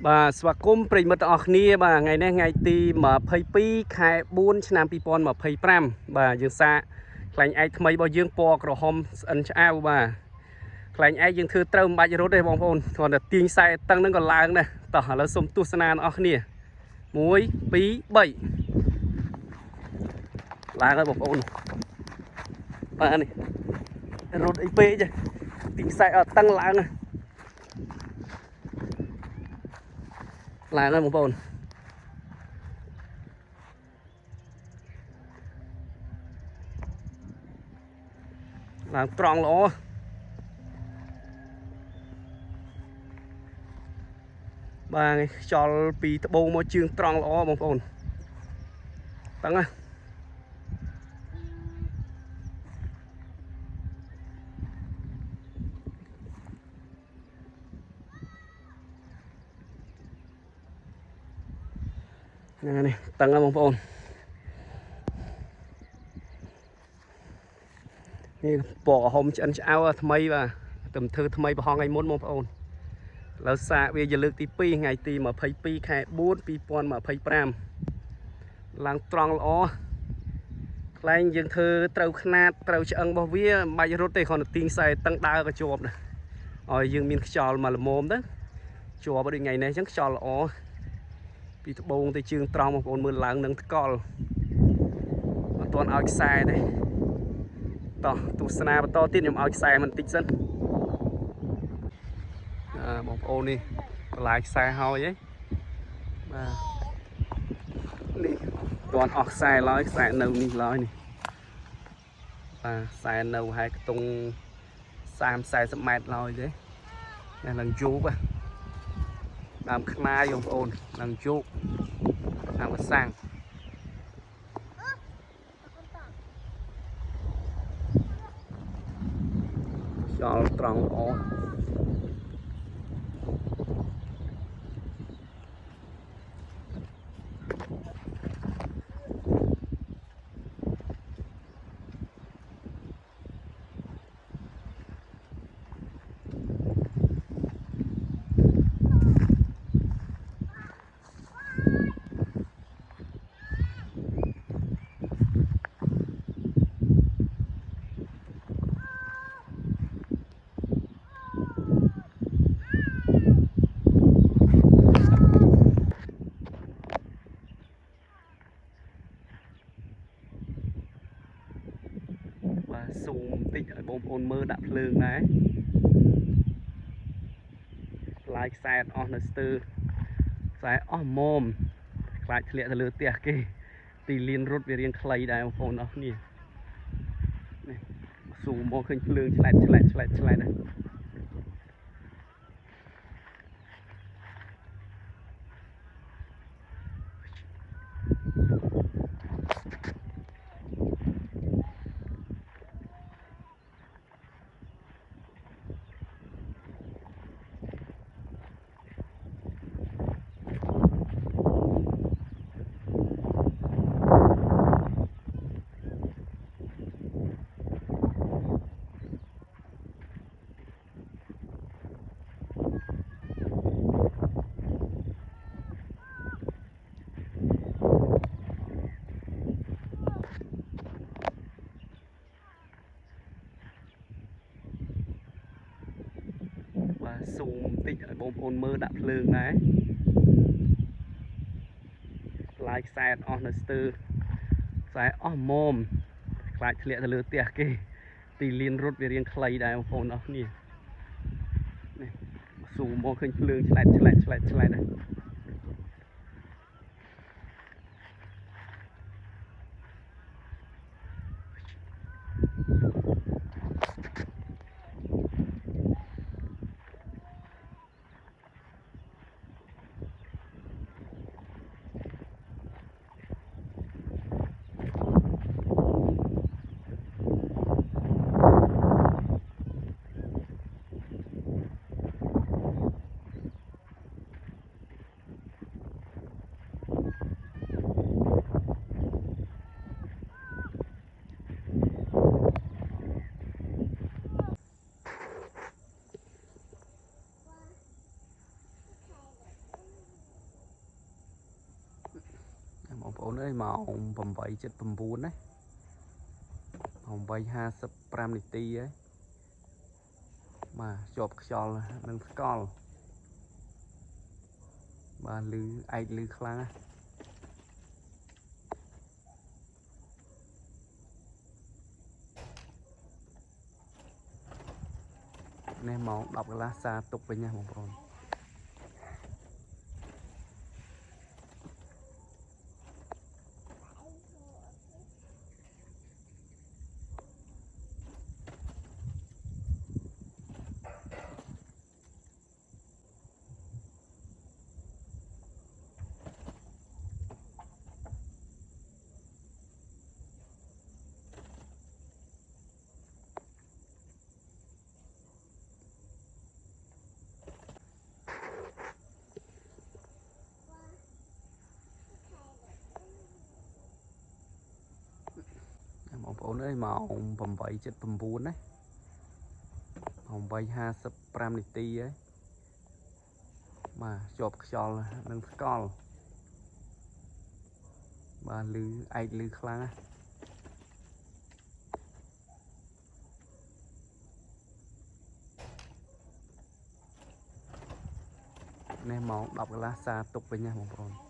បាទស្វាគមន៍ប្រិយមិត្តទាំងអស់គ្នាបាទថ្ងៃនេះថ្ងៃទី22ខែ4ឆ្នាំ2025បាទយើងសាកខ្លែងឯកថ្មីរបស់យើងពណ៌ក្រហមស្អិនឆ្អៅបាទខ្លែងឯកយើងធ្វើត្រូវមិនបាច់រត់ទេបងប្អូនគ្រាន់តែទាញខ្សែតឹងហ្នឹងក៏ឡើងដែរតោះឥឡូវសូមទស្សនាទាំងអស់គ្នា1 2 3ឡើងហើយបងប្អូនបាទនេះរត់អីពេកទេទាញខ្សែអត់តឹងឡើងហើយបងប្អូនឡើងត្រង់ល្អបាទខ្យល់ពីត្បូងមកជើងត្រង់ល្អបងប្អូនតឹងណានេះតឹងណាបងប្អូននេះពណ៌ក្រហមឆ្អិនឆ្អៅថ្មីបាទតែធ្វើថ្មីប្រហោះថ្ងៃមុនបងប្អូនឥឡូវសាកវាជាលើកទី2ថ្ងៃទី22ខែ4 2025ឡើងត្រង់ល្អខ្លែងយើងធ្វើត្រូវຂະຫນាតត្រូវឆ្អឹងរបស់វាមិនបាច់រត់ទេគ្រាន់តែទាញខ្សែតឹងដើរក៏ជាប់ដែរឲ្យយើងមានខ្យល់មកល្មមទៅជាប់ដូចថ្ងៃនេះអញ្ចឹងខ្យល់ល្អពីត្បូងទៅជើងត្រង់បងប្អូនមើលឡើងនឹងថ្កល់អត់ទាន់ឲ្យខ្សែទេតោះទស្សនាបន្តទៀតខ្ញុំឲ្យខ្សែមិនតិចសិនបងប្អូននេះបន្លាយខ្សែហើយបាទនេះទាន់អស់ខ្សែឡើយខ្សែនៅនេះឡើយនេះបាទខ្សែនៅហែកខ្ទង់30-40 ម៉ែត្រឡើយទេនេះឡើងយូកដើមខ្នាយបងប្អូនឡើងយូកដើមកសាំងខ្យល់ត្រង់ល្អស៊ូមបន្តិចឲ្យបងប្អូនមើលដាក់ភ្លើងដែរឡាយខ្សែអស់នៅស្ទើខ្សែអស់មុំខ្លាចធ្លាក់ទៅលើផ្ទះគេទីលានរត់វារៀងខ្លីដែរបងប្អូនអស់គ្នានេះស៊ូមមកឃើញភ្លើងឆ្លែតដែរស៊ូមបន្តិចឲ្យបងប្អូនមើលដាក់ភ្លើងដែរឡាយខ្សែអស់នៅស្ទើខ្សែអស់មុំខ្លាចធ្លាក់ទៅលើផ្ទះគេទីលានរត់វារៀងខ្លីដែរបងប្អូនអស់គ្នានេះស៊ូមមកឃើញភ្លើងឆ្លែតដែរ បងប្អូនអើយម៉ោង 8:79 ណាម៉ោង 8:55 នាទីហើយបាទជាប់ខ្យល់នឹងស្កល់បាទលឺឯកលឺខ្លាំងណានេះម៉ោង 10 កន្លះសារទុកវិញណាបងប្អូនបងប្អូនអើយម៉ោង 8:79 ណាម៉ោង 8:55 នាទីហើយបាទជាប់ខ្យល់នឹងស្កល់បាទលឺឯកលឺខ្លាំងណានេះម៉ោង 10 កន្លះសារទុកវិញណាបងប្អូន